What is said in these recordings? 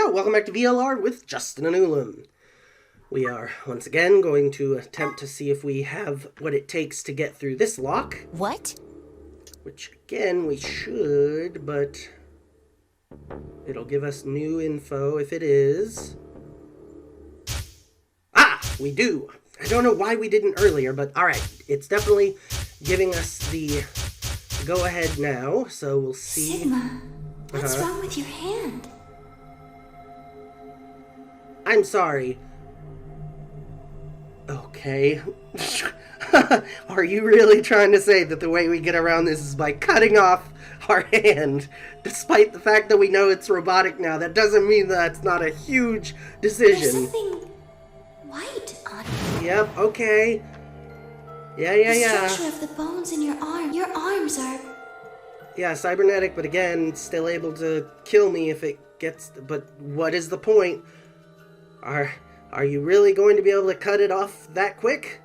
go! Welcome back to VLR with Justin and Ulam. We are, once again, going to attempt to see if we have what it takes to get through this lock. What? Which, again, we should, but it'll give us new info if it is. Ah! We do! I don't know why we didn't earlier, but alright. It's definitely giving us the go-ahead now, so we'll see. Sigma, what's wrong with your hand? I'm sorry. Okay. Are you really trying to say that the way we get around this is by cutting off our hand? Despite the fact that we know it's robotic now, that doesn't mean that's not a huge decision. There's something white on it. Yep, okay. Yeah. The structure of the bones in your arm. Your arms are... Yeah, cybernetic, but again, still able to kill me if it gets... But what is the point? Are you really going to be able to cut it off that quick?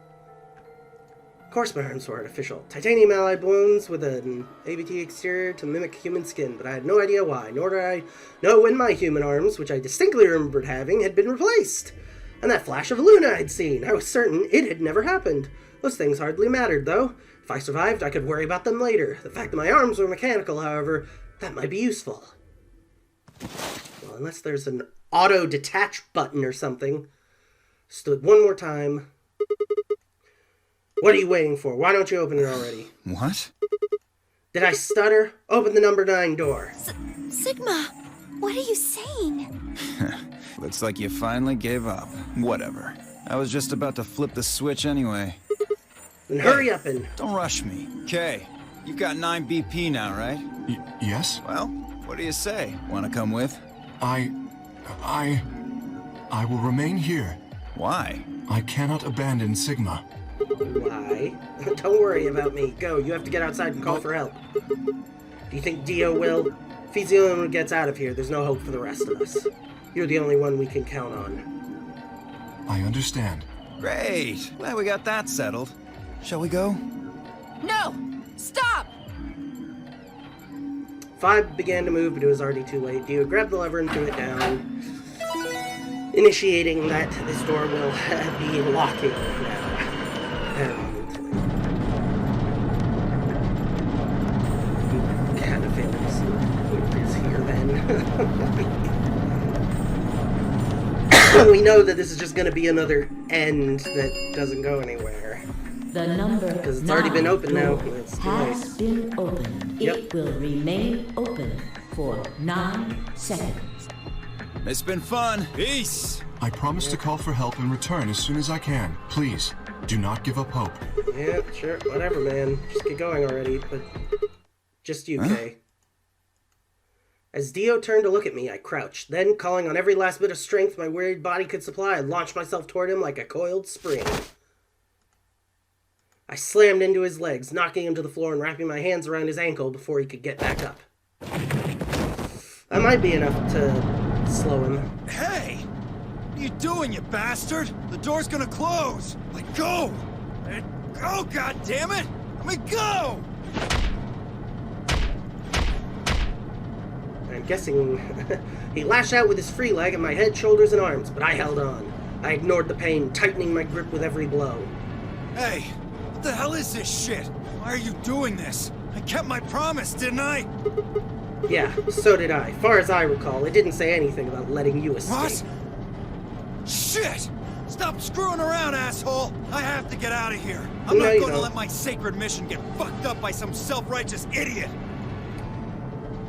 Of course my arms were artificial. Titanium allied bones with an ABT exterior to mimic human skin, but I had no idea why, nor did I know when my human arms, which I distinctly remembered having, had been replaced. And that flash of Luna I'd seen, I was certain it had never happened. Those things hardly mattered, though. If I survived, I could worry about them later. The fact that my arms were mechanical, however, that might be useful. Well, unless there's an auto-detach button or something. Just do it one more time. What are you waiting for? Why don't you open it already? What? Did I stutter? Open the number 9 door. Sigma, what are you saying? Looks like you finally gave up. Whatever. I was just about to flip the switch anyway. Then hurry up and... Don't rush me. Okay, you've got 9 BP now, right? Yes? Well, what do you say? Want to come with? I will remain here. Why? I cannot abandon Sigma. Why? Don't worry about me. Go, you have to get outside and call for help. Do you think Dio will? If he's the only one who gets out of here, there's no hope for the rest of us. You're the only one we can count on. I understand. Great! Glad we got that settled. Shall we go? No! Stop! 5 began to move, but it was already too late. Dio grabbed the lever and threw it down, initiating that this door will be locking now. Kind of feeling what is here then. We know that this is just going to be another end that doesn't go anywhere. The number Because it's already been open now. It's too has been opened. Yep. It will remain open for 9 seconds. It's been fun. Peace! I promise to call for help and return as soon as I can. Please, do not give up hope. Yeah, sure, whatever, man. Just get going already, but just you, Kay. As Dio turned to look at me, I crouched. Then, calling on every last bit of strength my wearied body could supply, I launched myself toward him like a coiled spring. I slammed into his legs, knocking him to the floor and wrapping my hands around his ankle before he could get back up. That might be enough to slow him. Hey! What are you doing, you bastard? The door's gonna close! Like, go! Go, goddammit! I mean, go! I'm guessing he lashed out with his free leg at my head, shoulders, and arms, but I held on. I ignored the pain, tightening my grip with every blow. Hey! What the hell is this shit? Why are you doing this? I kept my promise, didn't I? Yeah, so did I. Far as I recall, it didn't say anything about letting you escape. What? Shit! Stop screwing around, asshole! I have to get out of here. I'm No, not you going to don't. let my sacred mission get fucked up by some self-righteous idiot!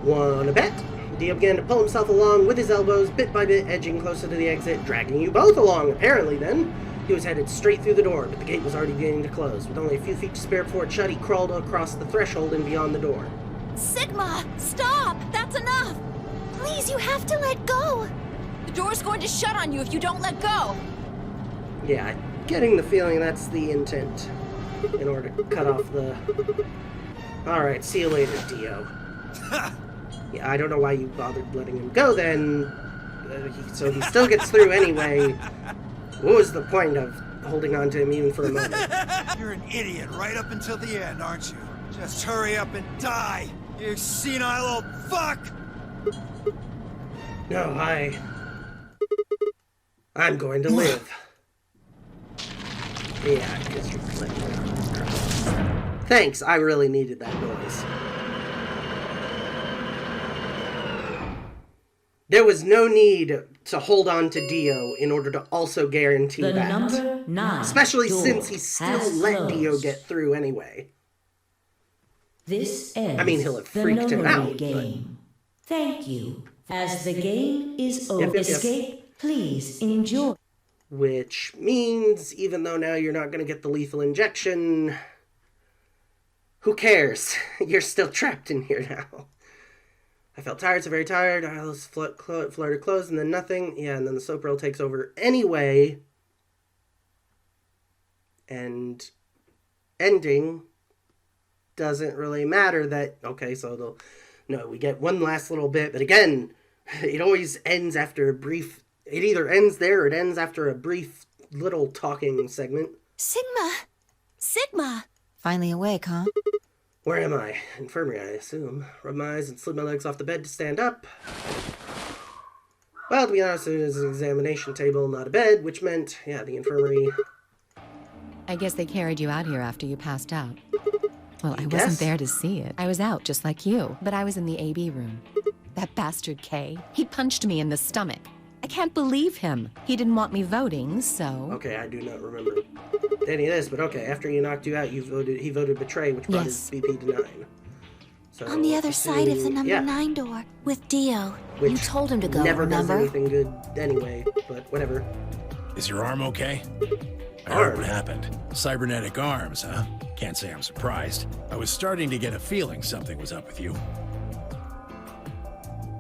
Wanna bet? Dio began to pull himself along with his elbows, bit by bit edging closer to the exit, dragging you both along, apparently then. He was headed straight through the door, but the gate was already beginning to close. With only a few feet to spare before it shut, he crawled across the threshold and beyond the door. Sigma, stop! That's enough! Please, you have to let go! The door's going to shut on you if you don't let go! Yeah, I'm getting the feeling that's the intent, in order to cut off the... Alright, see you later, Dio. Yeah, I don't know why you bothered letting him go then. So he still gets through anyway. What was the point of holding on to him even for a moment? You're an idiot right up until the end, aren't you? Just hurry up and die, you senile old fuck! No, I'm going to live. Yeah, because you're clicking. Thanks, I really needed that noise. There was no need to hold on to Dio in order to also guarantee The that. number 9 Especially door since he still has let Dio closed. get through anyway. This ends I mean, he'll have the freaked him notary out, game. Thank you. As the game is over, Yep. escape, please enjoy. Which means, even though now you're not going to get the lethal injection, who cares? You're still trapped in here now. I felt tired, so very tired. I was flirted close, and then nothing. Yeah, and then the soap roll takes over anyway. And ending doesn't really matter that... Okay, so no, we get one last little bit, but again, it always ends after a brief... It either ends there or it ends after a brief little talking segment. Sigma! Sigma! Finally awake, huh? Where am I? Infirmary, I assume. Rub my eyes and slid my legs off the bed to stand up. Well, to be honest, it was an examination table, not a bed, which meant, yeah, the infirmary. I guess they carried you out here after you passed out. Well, I Yes? wasn't there to see it. I was out just like you, but I was in the AB room. That bastard Kay, he punched me in the stomach. I can't believe him. He didn't want me voting, so... Okay, I do not remember any of this, but okay, after he knocked you out, he voted betray, which brought his BP to 9. So, On the other side of the number yeah, 9 door, with Dio. which You told him to go, never remember? does anything good anyway, but whatever. Is your arm okay? I Arm? heard what happened. Cybernetic arms, huh? Can't say I'm surprised. I was starting to get a feeling something was up with you.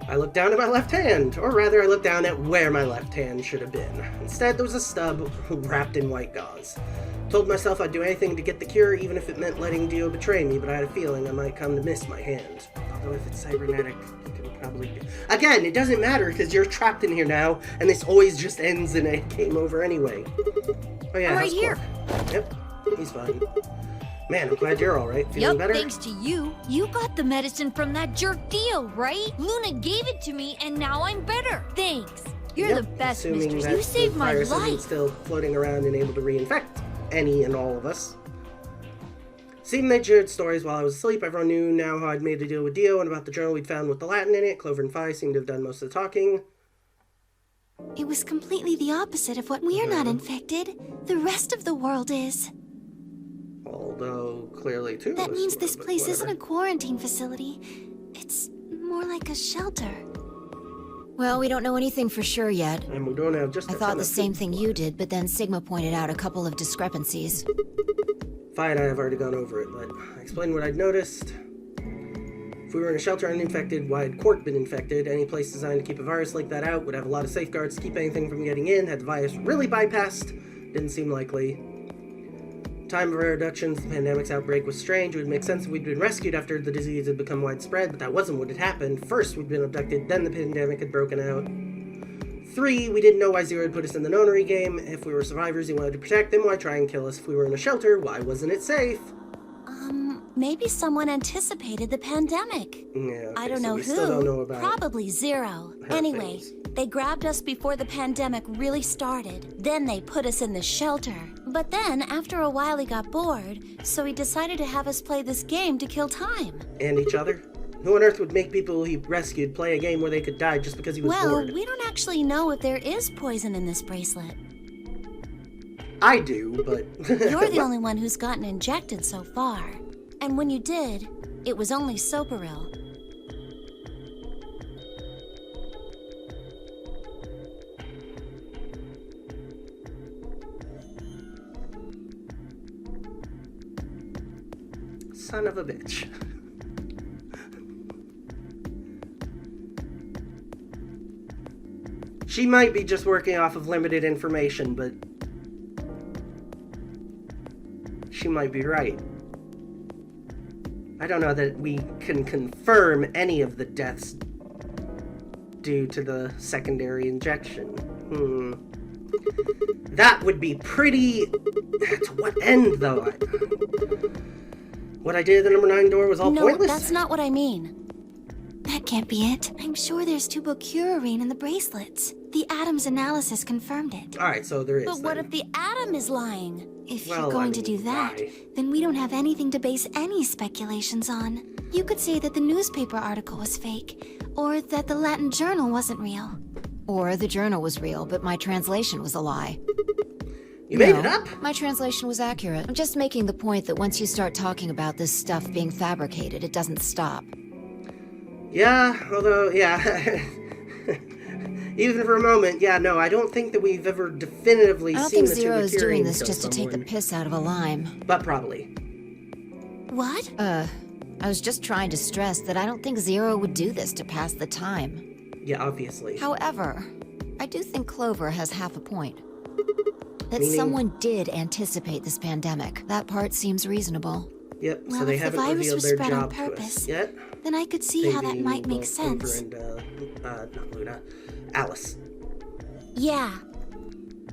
I looked down at my left hand, or rather I looked down at where my left hand should have been. Instead, there was a stub wrapped in white gauze. Told myself I'd do anything to get the cure, even if it meant letting Dio betray me, but I had a feeling I might come to miss my hand. Although if it's cybernetic, it can probably be... Again, it doesn't matter, because you're trapped in here now, and this always just ends in a game over anyway. Oh yeah, I'm right how's here. Quark? Yep, he's fine. Man, I'm glad you're alright. Feeling Yup, better? thanks to you. You got the medicine from that jerk Dio, right? Luna gave it to me, and now I'm better. Thanks. You're Yep, the best, assuming mistress. that You saved the my virus isn't life. still floating around and able to reinfect any and all of us. Seemed they shared stories while I was asleep. Everyone knew now how I'd made a deal with Dio and about the journal we'd found with the Latin in it. Clover and Phi seemed to have done most of the talking. It was completely the opposite of what we're not infected. The rest of the world is. Although, clearly, too. That means this place isn't a quarantine facility. It's more like a shelter. Well, we don't know anything for sure yet. And we don't have just I a thought ton the of same thing you did, but then Sigma pointed out a couple of discrepancies. Phi and I have already gone over it, but I explained what I'd noticed. If we were in a shelter uninfected, why had Quark been infected? Any place designed to keep a virus like that out would have a lot of safeguards to keep anything from getting in. Had the virus really bypassed? Didn't seem likely. Time of our reductions, the pandemic's outbreak was strange. It would make sense if we'd been rescued after the disease had become widespread, but that wasn't what had happened. First, we'd been abducted, then the pandemic had broken out. 3, we didn't know why Zero had put us in the nonary game. If we were survivors, he wanted to protect them. Why try and kill us? If we were in a shelter, why wasn't it safe? Maybe someone anticipated the pandemic. Yeah, okay, I don't so know we who. still don't know about Probably Zero. her Anyway, things. they grabbed us before the pandemic really started. Then they put us in the shelter. But then, after a while, he got bored, so he decided to have us play this game to kill time. And each other? Who on earth would make people he rescued play a game where they could die just because he was Well, bored? we don't actually know if there is poison in this bracelet. I do, but... You're the only one who's gotten injected so far. And when you did, it was only Soparil. Son of a bitch. She might be just working off of limited information, but... she might be right. I don't know that we can confirm any of the deaths due to the secondary injection. That would be pretty... To what end, though? What I did at the number 9 door was all No, pointless? that's not what I mean. That can't be it. I'm sure there's tubocurarine in the bracelets. The Atom's analysis confirmed it. Alright, so there is. But what then. if the Atom is lying? If Well, you're going I to mean, do that, why? then we don't have anything to base any speculations on. You could say that the newspaper article was fake, or that the Latin journal wasn't real. Or the journal was real, but my translation was a lie. You made it up? My translation was accurate. I'm just making the point that once you start talking about this stuff being fabricated, it doesn't stop. Yeah, although, yeah. Even for a moment, yeah, no, I don't think that we've ever definitively I don't seen think the Zero is doing tubocurarine this kill just to take the someone. piss out of a lime. But probably. What? I was just trying to stress that I don't think Zero would do this to pass the time. Yeah, obviously. However, I do think Clover has half a point. That Meaning? someone did anticipate this pandemic. That part seems reasonable. Yep, so Well, they if the haven't virus revealed was their spread on job to us purpose, yet. then I could see how that Maybe might make both sense. Clover and, not Luna, Alice. Yeah.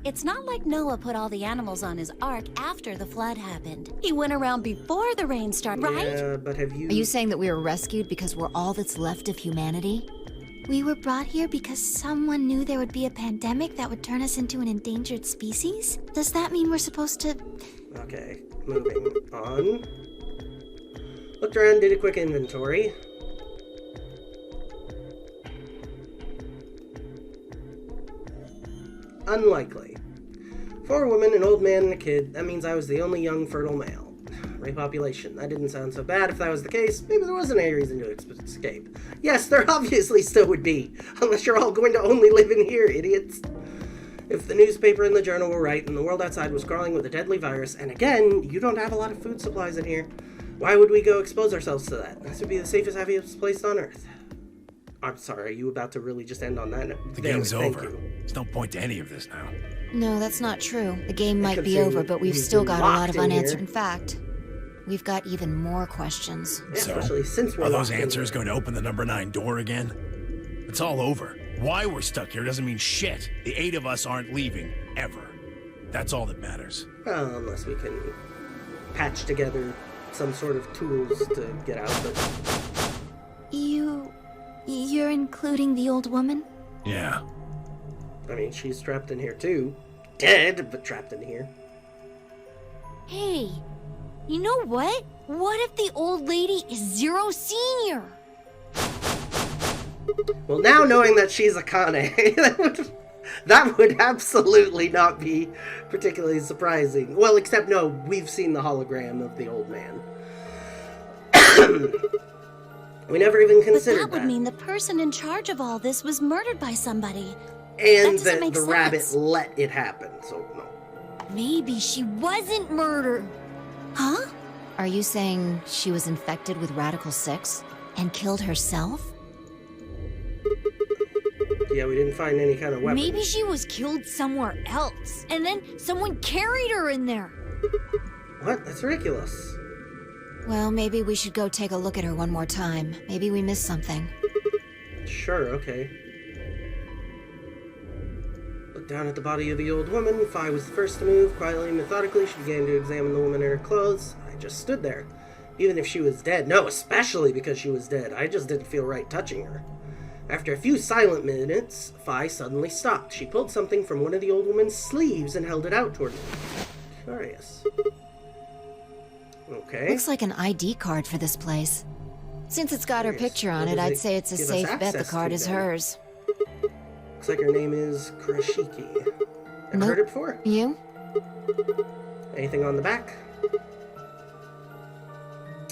It's not like Noah put all the animals on his ark after the flood happened. He went around before the rain started, right? Yeah, but have you... Are you saying that we were rescued because we're all that's left of humanity? We were brought here because someone knew there would be a pandemic that would turn us into an endangered species? Does that mean we're supposed to... Okay, moving on. Looked around, did a quick inventory. Unlikely. 4 women, an old man, and a kid. That means I was the only young, fertile male. Repopulation. That didn't sound so bad. If that was the case, maybe there wasn't any reason to escape. Yes, there obviously still would be. Unless you're all going to only live in here, idiots. If the newspaper and the journal were right, and the world outside was crawling with a deadly virus, and again, you don't have a lot of food supplies in here, why would we go expose ourselves to that? This would be the safest, happiest place on Earth. I'm sorry, are you about to really just end on that? The Damn game's it, thank over. you. There's no point to any of this now. No, that's not true. The game might be considering over, but we've we've still been got a lot locked of in unanswered. here. In fact, we've got even more questions. Yeah, So, especially since we're are those locked in answers here. going to open the number 9 door again? It's all over. Why we're stuck here doesn't mean shit. The 8 of us aren't leaving, ever. That's all that matters. Well, unless we can patch together some sort of tools to get out, but... You're including the old woman? Yeah. I mean, she's trapped in here too. Dead, but trapped in here. Hey, you know what? What if the old lady is Zero Senior? Well, now knowing that she's a Kane, that would absolutely not be particularly surprising. Well, except no, we've seen the hologram of the old man. We never even But considered that would mean the person in charge of all this was murdered by somebody. And doesn't that make the rabbit sense. let it happen, so no. Maybe she wasn't murdered. Huh? Are you saying she was infected with Radical 6 and killed herself? Yeah, we didn't find any kind of weapon. Maybe she was killed somewhere else, and then someone carried her in there. What? That's ridiculous. Well, maybe we should go take a look at her one more time. Maybe we missed something. Sure, okay. Looked down at the body of the old woman. Fi was the first to move. Quietly and methodically, she began to examine the woman in her clothes. I just stood there. Even if she was dead. No, especially because she was dead. I just didn't feel right touching her. After a few silent minutes, Fi suddenly stopped. She pulled something from one of the old woman's sleeves and held it out toward me. Curious. Okay. Looks like an ID card for this place. Since it's got her Curious. picture on What it, does I'd it say it's a give us safe bet the access card to is then? hers. Looks like her name is Kurashiki. Ever Nope. heard it before? You? Anything on the back?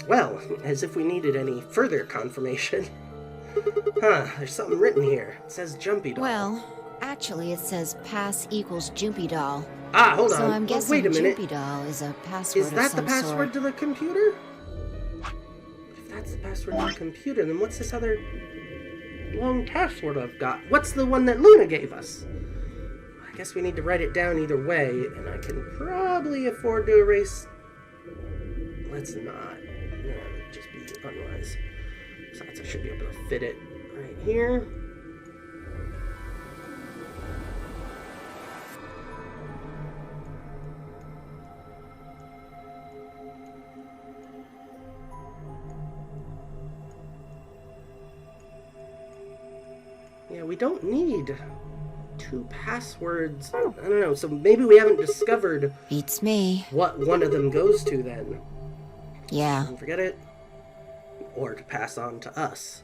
Well, as if we needed any further confirmation. Huh, there's something written here. It says Jumpy Doll. Well, actually it says pass equals Joopy Doll. Ah, hold on. So I'm Well, guessing wait a minute. Joopy Doll is a password Is that of the some password sort. to the computer? If that's the password to the computer, then what's this other long password I've got? What's the one that Luna gave us? I guess we need to write it down either way, and I can probably afford to erase... Let's not. No, that would just be unwise. Besides, I should be able to fit it right here. we don't need 2 passwords. I don't know, so maybe we haven't discovered Beats me. what one of them goes to then. Yeah. Don't forget it. Or to pass on to us.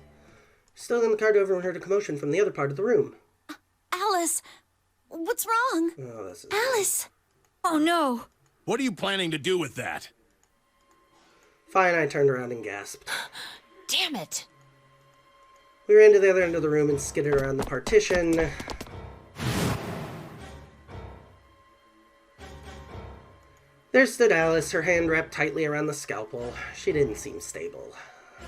Still in the car, Dover heard a commotion from the other part of the room. Alice, what's wrong? Oh, this is... Alice! Oh no! What are you planning to do with that? Fine, I turned around and gasped. Damn it. We ran to the other end of the room and skidded around the partition. There stood Alice, her hand wrapped tightly around the scalpel. She didn't seem stable.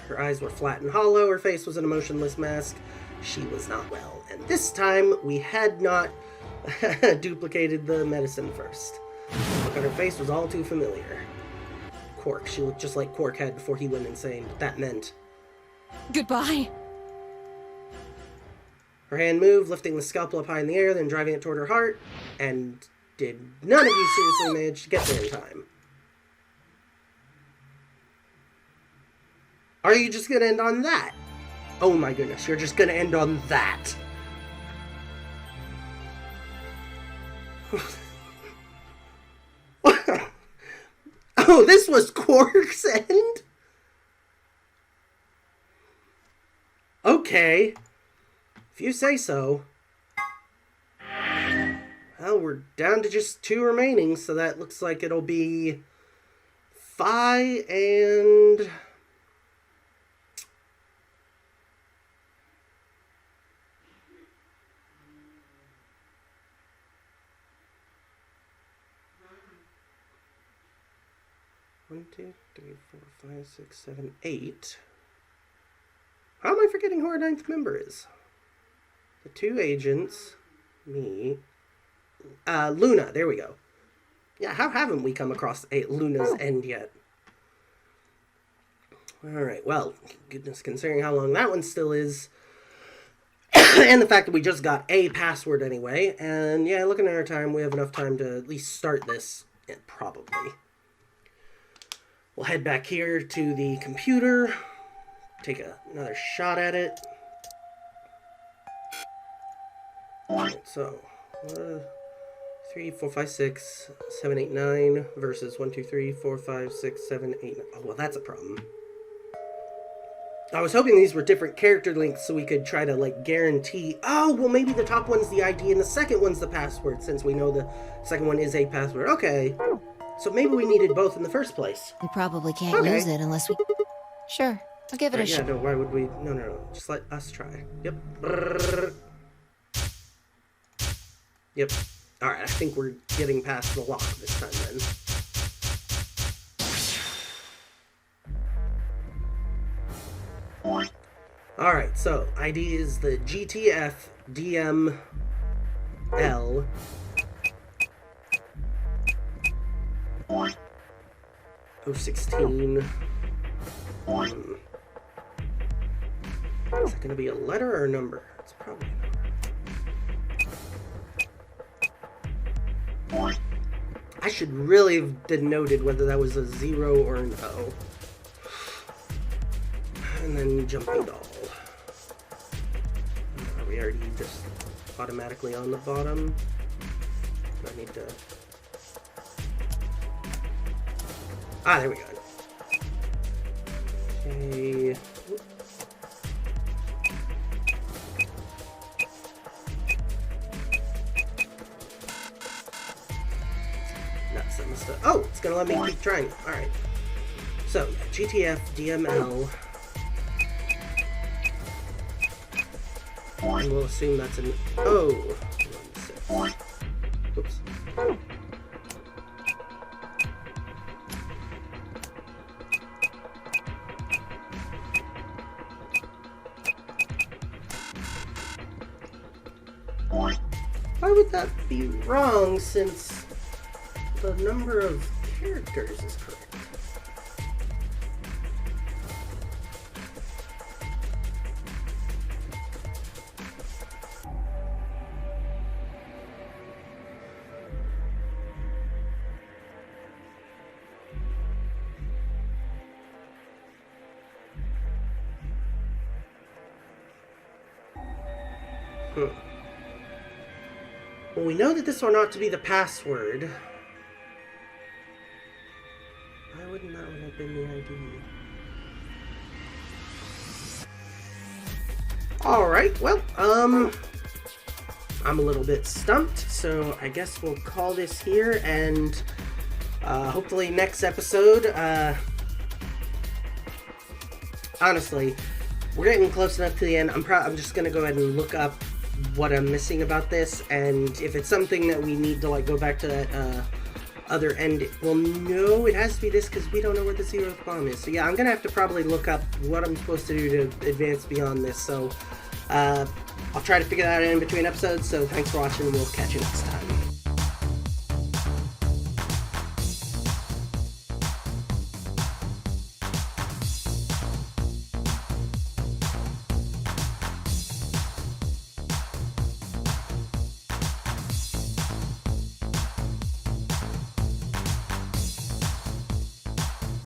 Her eyes were flat and hollow, her face was an emotionless mask. She was not well, and this time we had not duplicated the medicine first. The look on her face was all too familiar. Quark, she looked just like Quark had before he went insane, but that meant... Goodbye. Her hand moved, lifting the scalpel up high in the air, then driving it toward her heart, and did none of you seriously manage to get there in time? Are you just gonna end on that? Oh my goodness, you're just gonna end on that. Oh, this was Quark's End? Okay. If you say so. Well, we're down to just 2 remaining, so that looks like it'll be Phi and... One, two, three, 4, 5, 6, 7, 8. How am I forgetting who our 9th member is? The 2 agents, me, Luna, there we go. Yeah, how haven't we come across Luna's End yet? Alright, well, goodness, considering how long that one still is, and the fact that we just got a password anyway, and yeah, looking at our time, we have enough time to at least start this, probably. We'll head back here to the computer, take another shot at it. Alright, so, 3, 4, 5, 6, 7, 8, 9 versus 1, 2, 3, 4, 5, 6, 7, 8, 9. Oh, well, that's a problem. I was hoping these were different character links so we could try to, like, guarantee... Oh, well, maybe the top one's the ID and the second one's the password, since we know the second one is a password. Okay. So maybe we needed both in the first place. We probably can't use it unless we... Sure, I'll give it a shot. Yeah, no, why would we... No. Just let us try. Yep. Brrr. Yep. Alright, I think we're getting past the lock this time then. Alright, so ID is the GTF DML 016. Is it going to be a letter or a number? It's probably a number. I should really have denoted whether that was a 0 or an O. And then jumping doll. Are we already just automatically on the bottom? I need to... Ah, there we go. Okay. Nuts, that must have... Oh, it's gonna let me keep trying. Alright. So, GTF DML. And we'll assume that's an O. Oops. Why would that be wrong since the number of characters is correct? Well, we know that this one ought to be the password. Why wouldn't that one have been the ID? Alright, well, I'm a little bit stumped, so I guess we'll call this here, and hopefully next episode, honestly, we're getting close enough to the end. I'm just gonna go ahead and look up what I'm missing about this, and if it's something that we need to like go back to that other end, well, no, it has to be this because we don't know where the 0th bomb is. So yeah, I'm gonna have to probably look up what I'm supposed to do to advance beyond this. So I'll try to figure that out in between episodes. So thanks for watching, and we'll catch you next time.